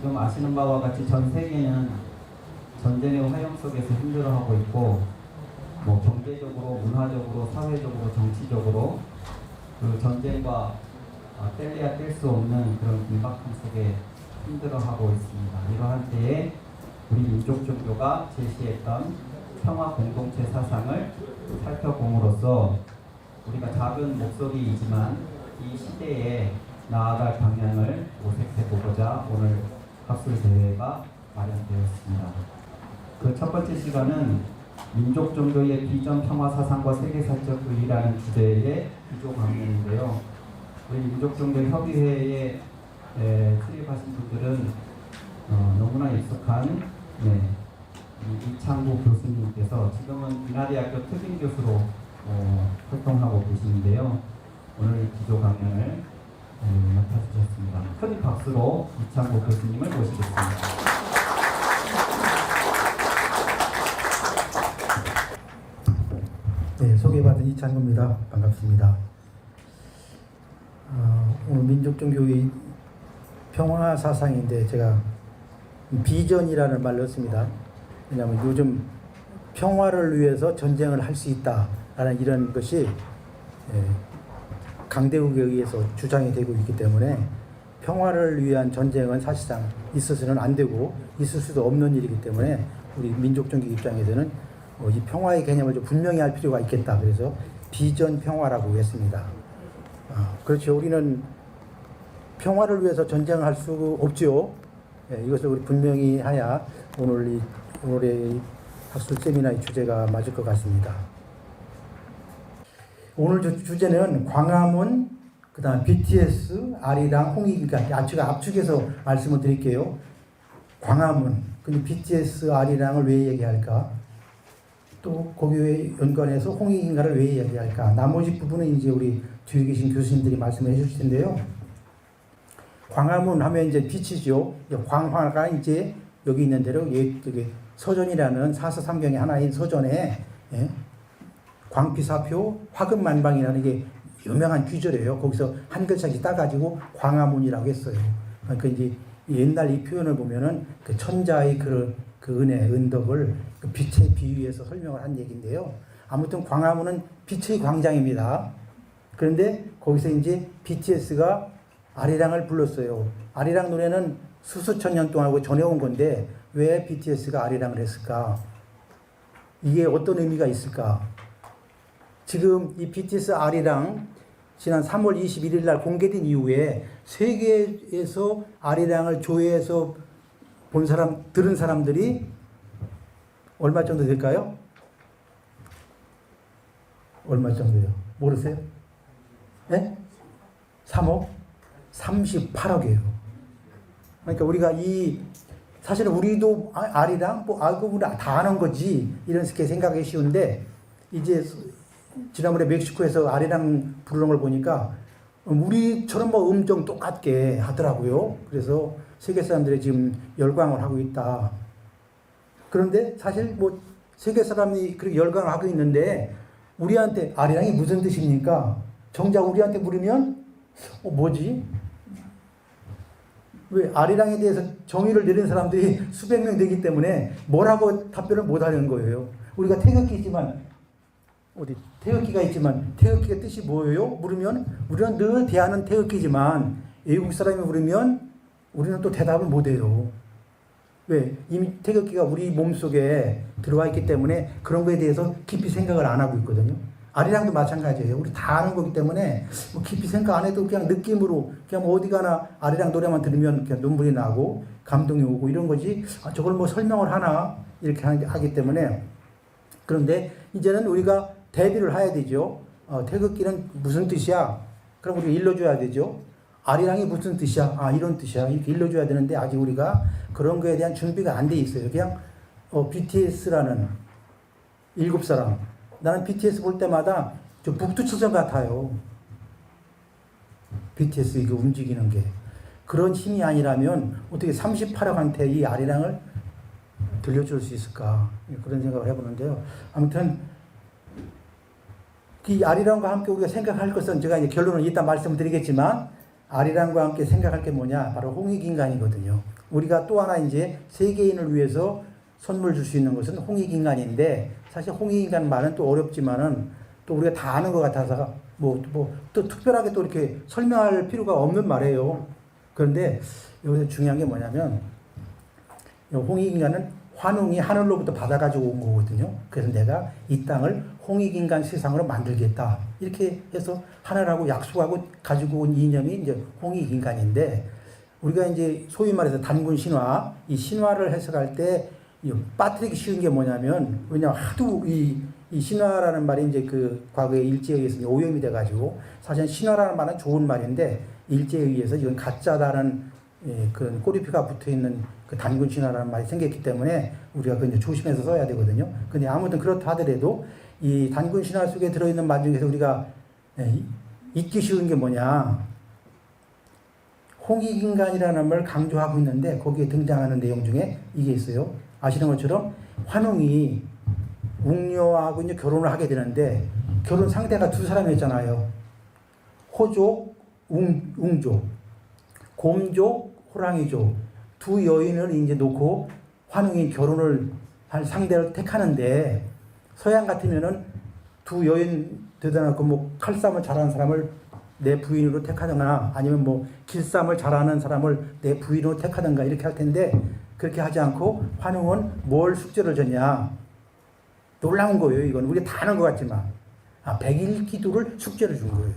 지금 아시는 바와 같이 전 세계는 전쟁의 화형 속에서 힘들어하고 있고, 뭐 경제적으로, 문화적으로, 사회적으로, 정치적으로 그 전쟁과 뗄래야 뗄 수 없는 그런 긴박함 속에 힘들어하고 있습니다. 이러한 때에 우리 민족 종교가 제시했던 평화 공동체 사상을 살펴봄으로써 우리가 작은 목소리이지만 이 시대에 나아갈 방향을 모색해 보고자 오늘 학술 대회가 마련되었습니다. 그 첫 번째 시간은 민족 종교의 비전 평화 사상과 세계사적 의의라는 주제의 기조 강연인데요. 우리 민족 종교 협의회에 출입하신 분들은 너무나 익숙한 이창구 교수님께서 지금은 인하대학교 특임 교수로 활동하고 계시는데요. 오늘 기조 강연을 맡아주셨습니다. 큰 박수로 이창구 교수님을 모시겠습니다. 네, 소개받은 이창구입니다. 반갑습니다. 오늘 민족종교의 평화 사상인데 제가 비전이라는 말을 넣습니다. 왜냐하면 요즘 평화를 위해서 전쟁을 할 수 있다라는 이런 것이 강대국에 의해서 주장이 되고 있기 때문에 평화를 위한 전쟁은 사실상 있어서는 안 되고 있을 수도 없는 일이기 때문에 우리 민족종교 입장에서는 이 평화의 개념을 좀 분명히 할 필요가 있겠다. 그래서 비전 평화라고 했습니다. 그렇죠. 우리는 평화를 위해서 전쟁을 할 수 없죠. 이것을 우리 분명히 해야 오늘의 학술 세미나의 주제가 맞을 것 같습니다. 오늘 주제는 광화문, 그 다음 BTS, 아리랑, 홍익인가. 제가 압축해서 말씀을 드릴게요. 광화문, 근데 BTS, 아리랑을 왜 얘기할까? 또 거기에 연관해서 홍익인가를 왜 얘기할까? 나머지 부분은 이제 우리 뒤에 계신 교수님들이 말씀해 주실 텐데요. 광화문 하면 이제 빛이죠. 광화가 이제 여기 있는 대로 여기 서전이라는 사서삼경의 하나인 서전에 광피사표 화금만방이라는 게 유명한 귀절이에요. 거기서 한 글자씩 따가지고 광화문이라고 했어요. 그러니까 이제 옛날 이 표현을 보면은 그 천자의 그 은혜, 은덕을 그 빛에 비유해서 설명을 한 얘기인데요. 아무튼 광화문은 빛의 광장입니다. 그런데 거기서 이제 BTS가 아리랑을 불렀어요. 아리랑 노래는 수수천 년 동안 하고 전해온 건데 왜 BTS가 아리랑을 했을까? 이게 어떤 의미가 있을까? 지금 이 BTS 아리랑 지난 3월 21일 날 공개된 이후에 세계에서 아리랑을 조회해서 들은 사람들이 얼마 정도 될까요? 얼마 정도요? 모르세요? 네? 3억? 38억이에요. 그러니까 우리가 사실은 우리도 아리랑 알고 보면 다 아는 거지 이런 식의 생각이 쉬운데 이제 지난번에 멕시코에서 아리랑 부르는 걸 보니까 우리처럼 음정 똑같게 하더라고요. 그래서 세계 사람들이 지금 열광을 하고 있다. 그런데 사실 세계 사람이 그렇게 열광을 하고 있는데 우리한테 아리랑이 무슨 뜻입니까? 정작 우리한테 물으면 뭐지? 왜 아리랑에 대해서 정의를 내린 사람들이 수백 명 되기 때문에 뭐라고 답변을 못 하는 거예요. 우리가 태극기가 있지만 태극기가 뜻이 뭐예요? 물으면 우리는 늘 대하는 태극기지만 외국 사람이 물으면 우리는 또 대답을 못 해요. 왜? 이미 태극기가 우리 몸속에 들어와 있기 때문에 그런 거에 대해서 깊이 생각을 안 하고 있거든요. 아리랑도 마찬가지예요. 우리 다 아는 거기 때문에 깊이 생각 안 해도 그냥 느낌으로 그냥 어디 가나 아리랑 노래만 들으면 그냥 눈물이 나고 감동이 오고 이런 거지. 저걸 설명을 하나 이렇게 하기 때문에. 그런데 이제는 우리가 대비를 해야 되죠. 태극기는 무슨 뜻이야? 그럼 우리가 일러줘야 되죠. 아리랑이 무슨 뜻이야? 이런 뜻이야. 이렇게 일러줘야 되는데 아직 우리가 그런 거에 대한 준비가 안 돼 있어요. 그냥 BTS라는 7사람. 나는 BTS 볼 때마다 저 북두칠성 같아요. BTS 이거 움직이는 게. 그런 힘이 아니라면 어떻게 38억한테 이 아리랑을 들려줄 수 있을까? 그런 생각을 해보는데요. 아무튼 이 아리랑과 함께 우리가 생각할 것은 제가 이제 결론은 이따 말씀드리겠지만 아리랑과 함께 생각할 게 뭐냐? 바로 홍익인간이거든요. 우리가 또 하나 이제 세계인을 위해서 선물 줄 수 있는 것은 홍익인간인데, 사실 홍익인간 말은 또 어렵지만은 또 우리가 다 아는 것 같아서 또 특별하게 또 이렇게 설명할 필요가 없는 말이에요. 그런데 여기서 중요한 게 뭐냐면, 홍익인간은 환웅이 하늘로부터 받아가지고 온 거거든요. 그래서 내가 이 땅을 홍익인간 세상으로 만들겠다, 이렇게 해서 하늘하고 약속하고 가지고 온 이념이 이제 홍익인간인데, 우리가 이제 소위 말해서 단군 신화, 이 신화를 해석할 때 빠뜨리기 쉬운 게 뭐냐면, 왜냐면 하도 이 신화라는 말이 이제 그 과거에 일제에 의해서 오염이 돼가지고, 사실 신화라는 말은 좋은 말인데 일제에 의해서 이건 가짜다는 그런 꼬리표가 붙어 있는 그 단군 신화라는 말이 생겼기 때문에 우리가 그 이제 조심해서 써야 되거든요. 근데 아무튼 그렇다 하더라도 이 단군 신화 속에 들어있는 말 중에서 우리가 잊기 쉬운 게 뭐냐, 홍익인간이라는 말을 강조하고 있는데 거기에 등장하는 내용 중에 이게 있어요. 아시는 것처럼 환웅이 웅녀하고 이제 결혼을 하게 되는데, 결혼 상대가 두 사람이었잖아요. 호족, 웅족, 곰족, 호랑이족, 두 여인을 이제 놓고 환웅이 결혼을 할 상대를 택하는데, 서양 같으면은 두 여인 대단하고 뭐 칼싸움을 잘하는 사람을 내 부인으로 택하거나, 아니면 뭐 길쌈을 잘하는 사람을 내 부인으로 택하든가 이렇게 할 텐데, 그렇게 하지 않고 환웅은 뭘 숙제를 줬냐. 놀라운 거예요. 이건 우리가 다 아는 것 같지만, 100일 기도를 숙제를 준 거예요.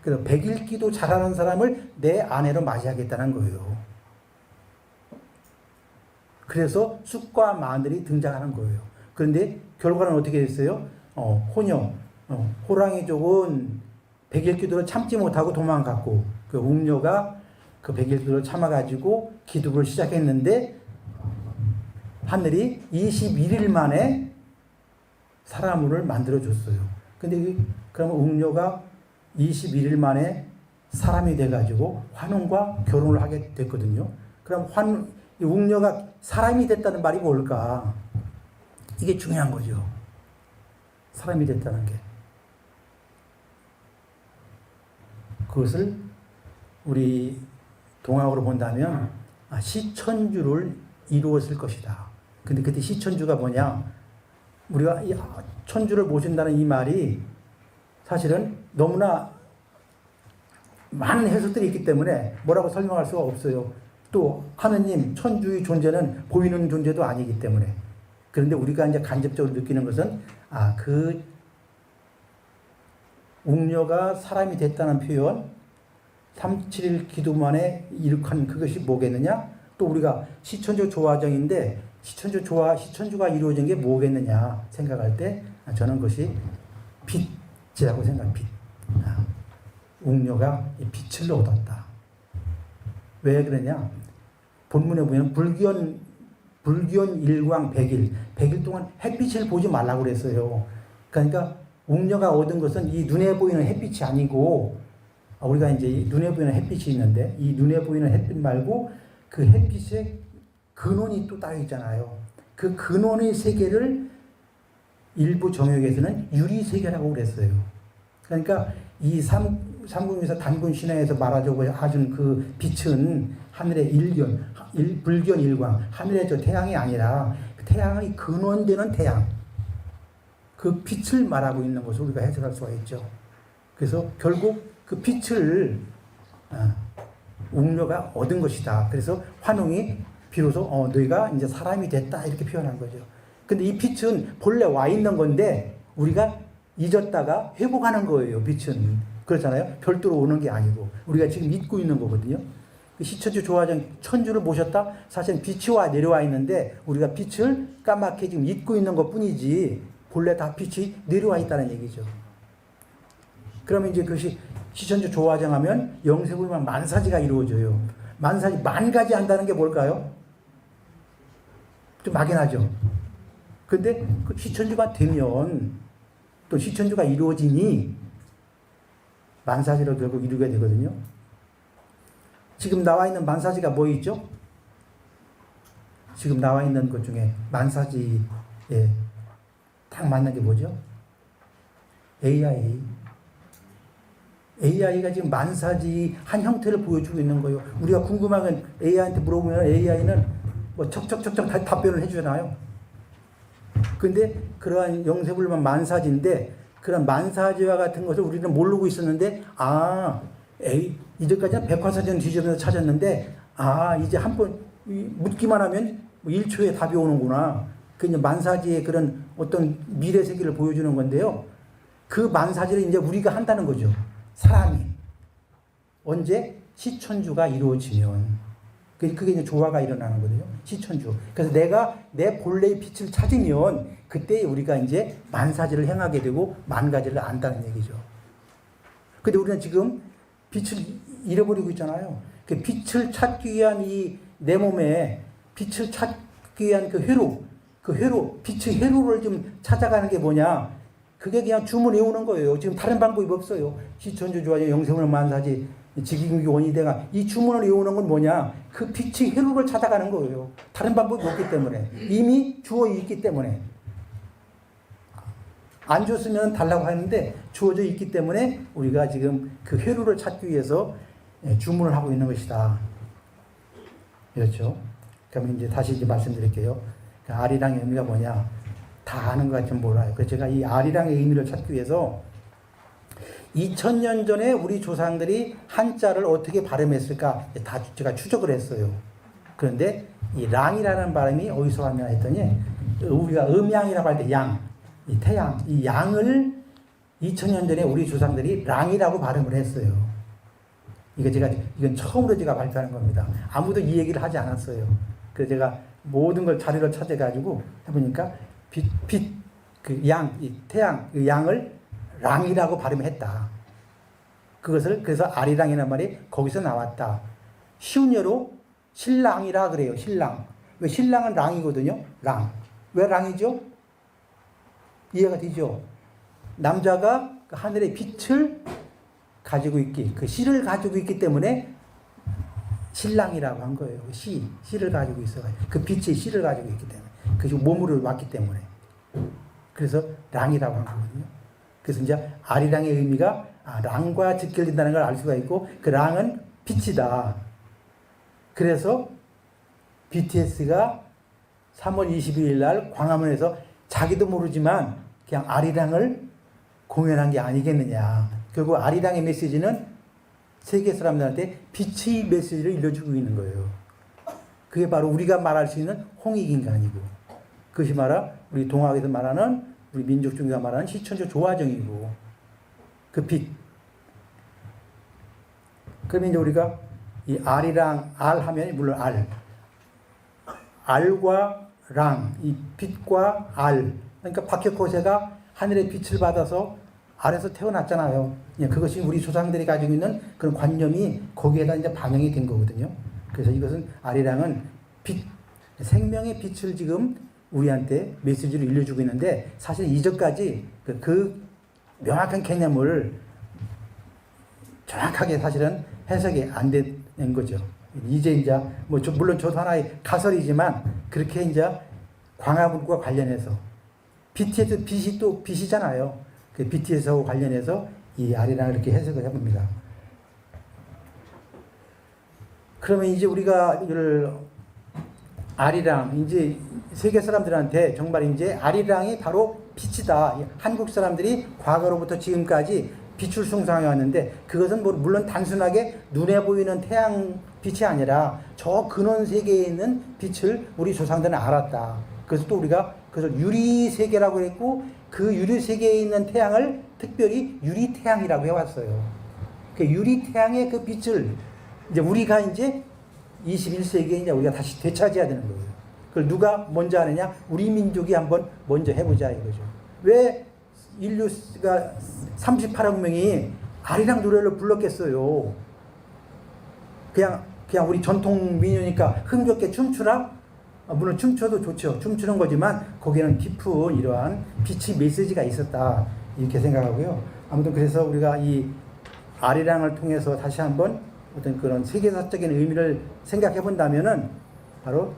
그래서 100일 기도 잘하는 사람을 내 아내로 맞이하겠다는 거예요. 그래서 쑥과 마늘이 등장하는 거예요. 그런데 결과는 어떻게 됐어요? 호랑이족은 100일 기도를 참지 못하고 도망갔고, 그 웅녀가 그 100일 기도를 참아가지고 기도를 시작했는데, 하늘이 21일 만에 사람을 만들어줬어요. 근데 그러면 웅녀가 21일 만에 사람이 돼가지고 환웅과 결혼을 하게 됐거든요. 그럼 웅녀가 사람이 됐다는 말이 뭘까? 이게 중요한 거죠. 사람이 됐다는 게. 그것을 우리 동학으로 본다면 시천주를 이루었을 것이다. 근데 그때 시천주가 뭐냐? 우리가 천주를 모신다는 이 말이 사실은 너무나 많은 해석들이 있기 때문에 뭐라고 설명할 수가 없어요. 또 하느님, 천주의 존재는 보이는 존재도 아니기 때문에. 그런데 우리가 이제 간접적으로 느끼는 것은 그 웅녀가 사람이 됐다는 표현, 37일 기도만에 이룩한 그것이 뭐겠느냐? 또 우리가 시천주 조화정인데 시천주가 이루어진 게 뭐겠느냐 생각할 때 저는 그것이 빛이라고 생각합니다. 빛. 웅녀가 빛을 얻었다. 왜 그러냐? 본문에 보면 불견 일광 100일 동안 햇빛을 보지 말라고 그랬어요. 그러니까 웅녀가 얻은 것은 이 눈에 보이는 햇빛이 아니고, 우리가 이제 눈에 보이는 햇빛이 있는데 이 눈에 보이는 햇빛 말고 그 햇빛에 근원이 또 따로 있잖아요. 그 근원의 세계를 일부 정역에서는 유리세계라고 그랬어요. 그러니까 이 삼국에서 단군 신화에서 말하자고 하준 그 빛은 하늘의 불견 일광, 하늘의 저 태양이 아니라 태양의 근원되는 태양, 그 빛을 말하고 있는 것을 우리가 해석할 수가 있죠. 그래서 결국 그 빛을 웅녀가 얻은 것이다. 그래서 환웅이 비로소 너희가 이제 사람이 됐다, 이렇게 표현한 거죠. 근데 이 빛은 본래 와 있는 건데 우리가 잊었다가 회복하는 거예요. 빛은 그렇잖아요. 별도로 오는 게 아니고 우리가 지금 잊고 있는 거거든요. 시천주 조화정 천주를 모셨다. 사실 빛이 내려와 있는데 우리가 빛을 까맣게 지금 잊고 있는 것 뿐이지 본래 다 빛이 내려와 있다는 얘기죠. 그러면 이제 그것이 시천주 조화정 하면 영세불만 만사지가 이루어져요. 만사지 만가지 한다는 게 뭘까요? 좀 막연하죠. 근데 그 시천주가 되면 또 시천주가 이루어지니 만사지를 결국 이루게 되거든요. 지금 나와 있는 만사지가 뭐 있죠? 지금 나와 있는 것 중에 만사지에 딱 맞는 게 뭐죠? AI. AI가 지금 만사지 한 형태를 보여주고 있는 거예요. 우리가 궁금하면 AI한테 물어보면 AI는 뭐 척척척척 다 답변을 해주잖아요. 근데 그러한 영세불만 만사지인데 그런 만사지와 같은 것을 우리는 모르고 있었는데 이제까지는 백과사전 뒤져서 찾았는데 이제 한번 묻기만 하면 1초에 답이 오는구나. 그 이제 만사지의 그런 어떤 미래 세계를 보여주는 건데요. 그 만사지를 이제 우리가 한다는 거죠. 사람이 언제 시천주가 이루어지면 그게 이제 조화가 일어나는 거거든요. 시천주. 그래서 내가 내 본래의 빛을 찾으면 그때 우리가 이제 만사지를 행하게 되고 만가지를 안다는 얘기죠. 근데 우리는 지금 빛을 잃어버리고 있잖아요. 그 빛을 찾기 위한 이 내 몸에 빛을 찾기 위한 그 회로, 빛의 회로를 좀 찾아가는 게 뭐냐? 그게 그냥 주문해 오는 거예요. 지금 다른 방법이 없어요. 시천주 조화제 영생을 만사지 지기경기 원이대가 이 주문을 외우는 건 뭐냐? 그 빛의 회로를 찾아가는 거예요. 다른 방법이 없기 때문에 이미 주어 있기 때문에 안 줬으면 달라고 하는데 주어져 있기 때문에 우리가 지금 그 회로를 찾기 위해서 주문을 하고 있는 것이다. 그렇죠? 그러면 이제 다시 이제 말씀드릴게요. 그 아리랑의 의미가 뭐냐? 다 아는 것 같지만 몰라요. 그래서 제가 이 아리랑의 의미를 찾기 위해서 2000년 전에 우리 조상들이 한자를 어떻게 발음했을까 다 제가 추적을 했어요. 그런데 이 랑이라는 발음이 어디서 왔냐 했더니 우리가 음양이라고 할 때 양, 이 태양, 이 양을 2000년 전에 우리 조상들이 랑이라고 발음을 했어요. 이건 처음으로 제가 발표하는 겁니다. 아무도 이 얘기를 하지 않았어요. 그래서 제가 모든 걸 자료를 찾아가지고 해보니까 이 태양, 그 양을 랑이라고 발음했다. 그래서 아리랑이라는 말이 거기서 나왔다. 쉬운 예로 신랑이라 그래요. 신랑. 왜 신랑은 랑이거든요. 랑. 왜 랑이죠? 이해가 되죠? 남자가 그 하늘의 빛을 가지고 그 씨를 가지고 있기 때문에 신랑이라고 한 거예요. 씨를 가지고 있어요. 그 빛의 씨를 가지고 있기 때문에. 그리고 몸으로 왔기 때문에. 그래서 랑이라고 한 거거든요. 그래서 이제 아리랑의 의미가 랑과 직결된다는 걸 알 수가 있고 그 랑은 빛이다. 그래서 BTS가 3월 22일 날 광화문에서 자기도 모르지만 그냥 아리랑을 공연한 게 아니겠느냐. 결국 아리랑의 메시지는 세계 사람들한테 빛의 메시지를 일러주고 있는 거예요. 그게 바로 우리가 말할 수 있는 홍익인간이고 그것이 말하 우리 동학에서 말하는 우리 민족 중에서 말하는 시천주 조화정이고 그 빛. 그러면 이제 우리가 이 알이랑 알 하면 물론 알과 랑, 이 빛과 알. 그러니까 박혁호세가 하늘의 빛을 받아서 알에서 태어났잖아요. 그것이 우리 조상들이 가지고 있는 그런 관념이 거기에다 이제 반영이 된 거거든요. 그래서 이것은 알이랑은 빛, 생명의 빛을 지금 우리한테 메시지를 일러주고 있는데 사실 이전까지 그 명확한 개념을 정확하게 사실은 해석이 안 된 거죠. 이제 물론 저도 하나의 가설이지만 그렇게 이제 광화문과 관련해서 BTS 빛이 또 빛이잖아요. 그 BTS하고 관련해서 이 아리랑을 이렇게 해석을 해봅니다. 그러면 이제 우리가 이걸 아리랑 이제 세계 사람들한테 정말 이제 아리랑이 바로 빛이다. 한국 사람들이 과거로부터 지금까지 빛을 숭상해 왔는데 그것은 물론 단순하게 눈에 보이는 태양 빛이 아니라 저 근원 세계에 있는 빛을 우리 조상들은 알았다. 그래서 또 우리가 그것을 유리 세계라고 했고 그 유리 세계에 있는 태양을 특별히 유리 태양이라고 해왔어요. 그 유리 태양의 그 빛을 이제 우리가 이제 21세기에 이제 우리가 다시 되찾아야 되는 거예요. 그걸 누가 먼저 하느냐? 우리 민족이 한번 먼저 해보자 이거죠. 왜 인류가 38억 명이 아리랑 노래를 불렀겠어요? 그냥 우리 전통 민요니까 흥겹게 춤추라? 물론 춤춰도 좋죠. 춤추는 거지만 거기에는 깊은 이러한 빛의 메시지가 있었다. 이렇게 생각하고요. 아무튼 그래서 우리가 이 아리랑을 통해서 다시 한번 어떤 그런 세계사적인 의미를 생각해 본다면은 바로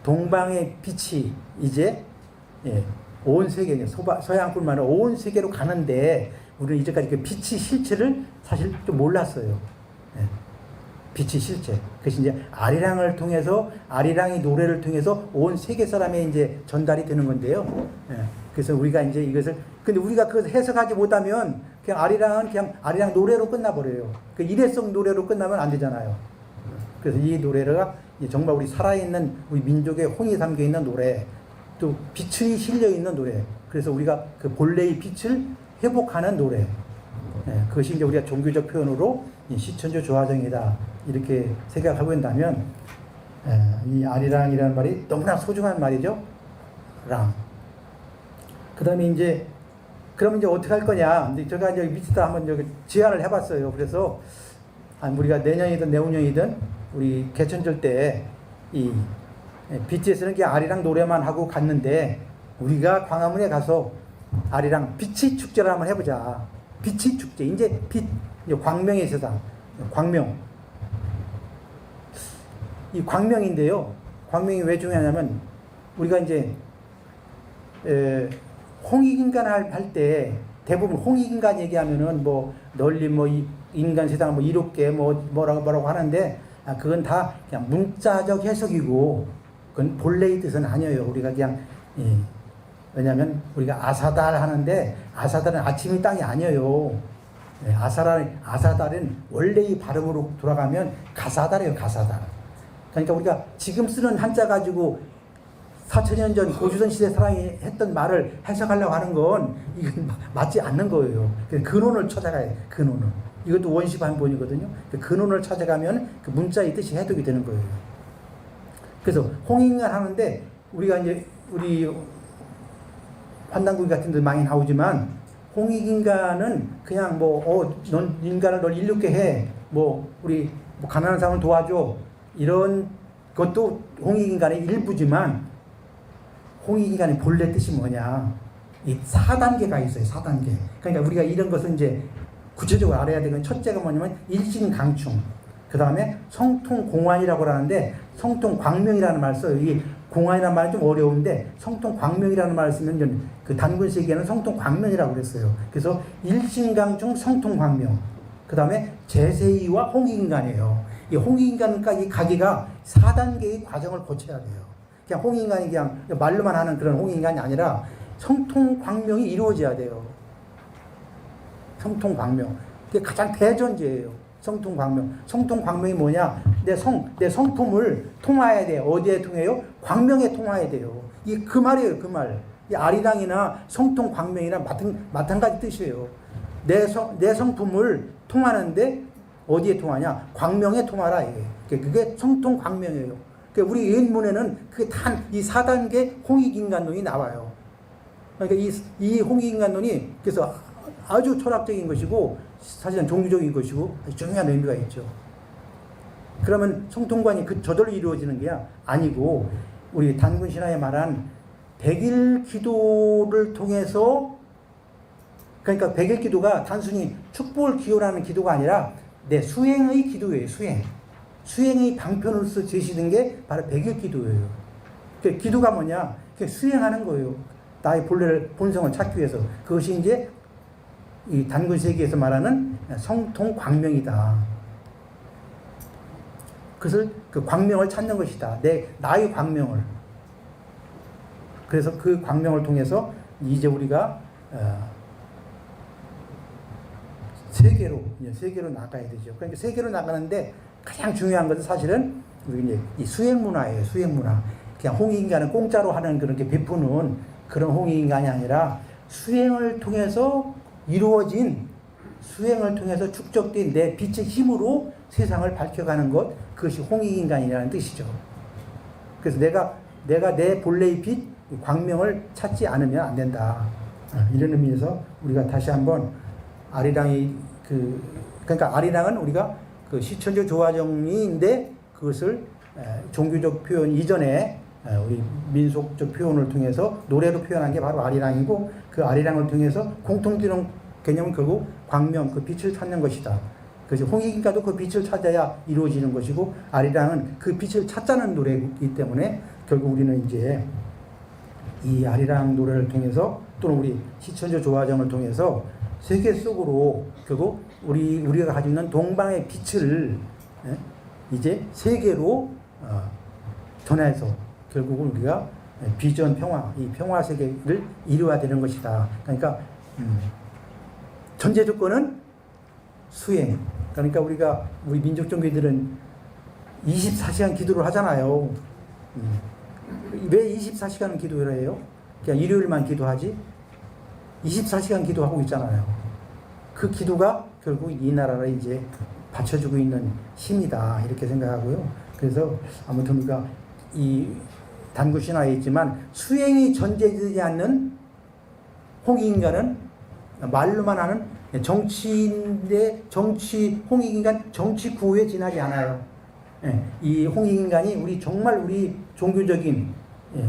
동방의 빛이 이제 온 세계, 서양뿐만 아니라 온 세계로 가는데 우리는 이제까지 그 빛의 실체를 사실 좀 몰랐어요. 예. 빛의 실체. 그것이 이제 아리랑을 통해서, 아리랑의 노래를 통해서 온 세계 사람에 이제 전달이 되는 건데요. 예. 그래서 우리가 이제 이것을, 근데 우리가 그것을 해석하지 못하면 그냥 아리랑은 그냥 아리랑 노래로 끝나버려요. 그 일회성 노래로 끝나면 안 되잖아요. 그래서 이 노래가 정말 우리 살아있는 우리 민족의 혼이 담겨 있는 노래, 또 빛이 실려 있는 노래. 그래서 우리가 그 본래의 빛을 회복하는 노래. 예, 그것이 이제 우리가 종교적 표현으로 이 시천조 조화정이다 이렇게 생각하고 있다면, 이 아리랑이라는 말이 너무나 소중한 말이죠. 랑. 그다음에 이제 그러면 이제 어떻게 할 거냐? 근데 제가 이제 밑에다 한번 여기 제안을 해봤어요. 그래서 우리가 내년이든 내후년이든 우리 개천절 때 이 BTS는 그냥 아리랑 노래만 하고 갔는데 우리가 광화문에 가서 아리랑 빛의 축제를 한번 해보자. 빛의 축제. 이제 빛, 이제 광명의 세상. 광명. 이 광명인데요. 광명이 왜 중요하냐면 우리가 이제 홍익인간 할 때 대부분 홍익인간 얘기하면은 뭐 널리 뭐 인간 세상 뭐 이롭게 뭐라고 하는데 그건 다 그냥 문자적 해석이고 그건 본래의 뜻은 아니에요. 우리가 그냥 왜냐하면 우리가 아사달 하는데 아사달은 아침이 땅이 아니에요. 아사달은 원래의 발음으로 돌아가면 가사달이에요. 가사달. 그러니까 우리가 지금 쓰는 한자 가지고 4,000년 전 고조선 시대 사람이 했던 말을 해석하려고 하는 건 이건 맞지 않는 거예요. 근원을 찾아가야 돼. 근원을. 이것도 원시반본이거든요. 근원을 찾아가면 그 문자의 뜻이 해독이 되는 거예요. 그래서 홍익인간 하는데 우리가 이제 우리 환단구이 같은 데 많이 나오지만 홍익인간은 그냥 넌 인간을 널 일룩게 해. 우리 가난한 사람을 도와줘. 이런 것도 홍익인간의 일부지만 홍익인간의 본래 뜻이 뭐냐? 이 4단계가 있어요. 4단계. 그러니까 우리가 이런 것을 이제 구체적으로 알아야 되는 첫째가 뭐냐면 일신강충. 그 다음에 성통공환이라고 하는데 성통광명이라는 말을 써요. 이 공환이라는 말은 좀 어려운데 성통광명이라는 말을 쓰면 그 단군세기에는 성통광명이라고 그랬어요. 그래서 일신강충 성통광명. 그 다음에 제세이와 홍익인간이에요. 이 홍익인간까지 가기가 4단계의 과정을 거쳐야 돼요. 그냥 홍익인간이 그냥 말로만 하는 그런 홍익인간이 아니라 성통광명이 이루어져야 돼요. 성통광명. 그게 가장 대전제예요. 성통광명. 성통광명이 뭐냐? 내 성품을 통화해야 돼요. 어디에 통해요? 광명에 통화해야 돼요. 이게 그 말이에요. 그 말. 이 아리랑이나 성통광명이나 마찬가지 뜻이에요. 내 성품을 통하는데 어디에 통하냐? 광명에 통하라. 이게. 그게 성통광명이에요. 그러니까 우리 옛문에는 그게 단 이 4단계 홍익인간론이 나와요. 그러니까 이 홍익인간론이 그래서 아주 철학적인 것이고 사실은 종교적인 것이고 아주 중요한 의미가 있죠. 그러면 성통관이 저절로 이루어지는 게 아니고 우리 단군 신화에 말한 100일 기도를 통해서 그러니까 100일 기도가 단순히 축복을 기원하는 기도가 아니라 내 수행의 기도예요. 수행의 방편으로서 제시된 게 바로 100일 기도예요. 그러니까 기도가 뭐냐? 수행하는 거예요. 나의 본성을 찾기 위해서. 그것이 이제 이 단군 세계에서 말하는 성통광명이다. 그것을 그 광명을 찾는 것이다. 나의 광명을. 그래서 그 광명을 통해서 이제 우리가 세계로 나가야 되죠. 그러니까 세계로 나가는데 가장 중요한 것은 사실은 우리 이제 이 수행 문화예요. 수행 문화. 그냥 홍익인간은 공짜로 하는 그런 게 베푸는 그런 홍익인간이 아니라 수행을 통해서 축적된 내 빛의 힘으로 세상을 밝혀가는 것, 그것이 홍익인간이라는 뜻이죠. 그래서 내가 내 본래의 빛, 광명을 찾지 않으면 안 된다. 이런 의미에서 우리가 다시 한번 아리랑이 그러니까 아리랑은 우리가 그 시천조 조화정인데 그것을 종교적 표현 이전에 우리 민속적 표현을 통해서 노래로 표현한 게 바로 아리랑이고 그 아리랑을 통해서 공통되는 개념은 결국 광명, 그 빛을 찾는 것이다. 그래서 홍익인가도 그 빛을 찾아야 이루어지는 것이고 아리랑은 그 빛을 찾자는 노래이기 때문에 결국 우리는 이제 이 아리랑 노래를 통해서 또는 우리 시천조 조화정을 통해서 세계 속으로 결국 우리가 가지고 있는 동방의 빛을 이제 세계로 전해서 결국은 우리가 비전 평화, 이 평화 세계를 이루어야 되는 것이다. 그러니까 전제 조건은 수행. 그러니까 우리 민족 종교들은 24시간 기도를 하잖아요. 왜 24시간 기도를 해요? 그냥 일요일만 기도하지? 24시간 기도하고 있잖아요. 그 기도가 결국 이 나라를 이제 받쳐주고 있는 힘이다. 이렇게 생각하고요. 그래서 아무튼 우리가 이 단구 신화에 있지만 수행이 전제되지 않는 홍익인간은 말로만 하는 정치인의 홍익인간 정치 구호에 지나지 않아요. 이 홍익인간이 정말 우리 종교적인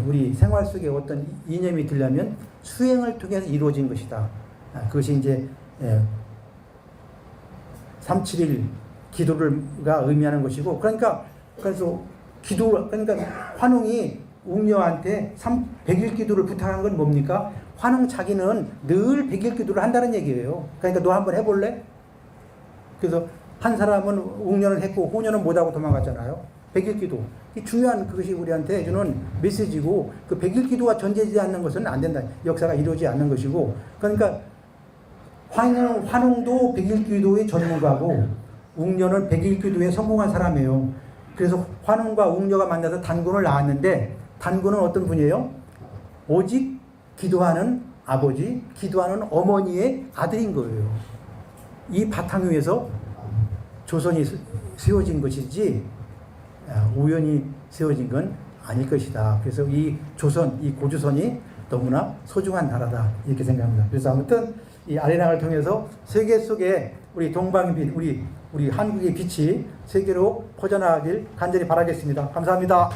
우리 생활 속에 어떤 이념이 들려면 수행을 통해서 이루어진 것이다. 그것이 이제 371 기도가 의미하는 것이고, 그래서 그러니까 환웅이 웅녀한테 100일 기도를 부탁한 건 뭡니까? 환웅 자기는 늘 100일 기도를 한다는 얘기예요. 그러니까 너 한번 해볼래? 그래서 한 사람은 웅녀는 했고 호녀는 못하고 도망갔잖아요. 100일 기도. 이 중요한 그것이 우리한테 해주는 메시지고, 그 100일 기도가 전제되지 않는 것은 안 된다. 역사가 이루어지지 않는 것이고, 그러니까 환웅도 100일 기도의 전문가고 웅녀는 100일 기도에 성공한 사람이에요. 그래서 환웅과 웅녀가 만나서 단군을 낳았는데, 단군은 어떤 분이에요? 오직 기도하는 아버지, 기도하는 어머니의 아들인 거예요. 이 바탕 위에서 조선이 세워진 것이지 우연히 세워진 건 아닐 것이다. 그래서 이 고조선이 너무나 소중한 나라다. 이렇게 생각합니다. 그래서 아무튼 이 아리랑을 통해서 세계 속에 우리 동방의 빛, 우리 한국의 빛이 세계로 퍼져나가길 간절히 바라겠습니다. 감사합니다.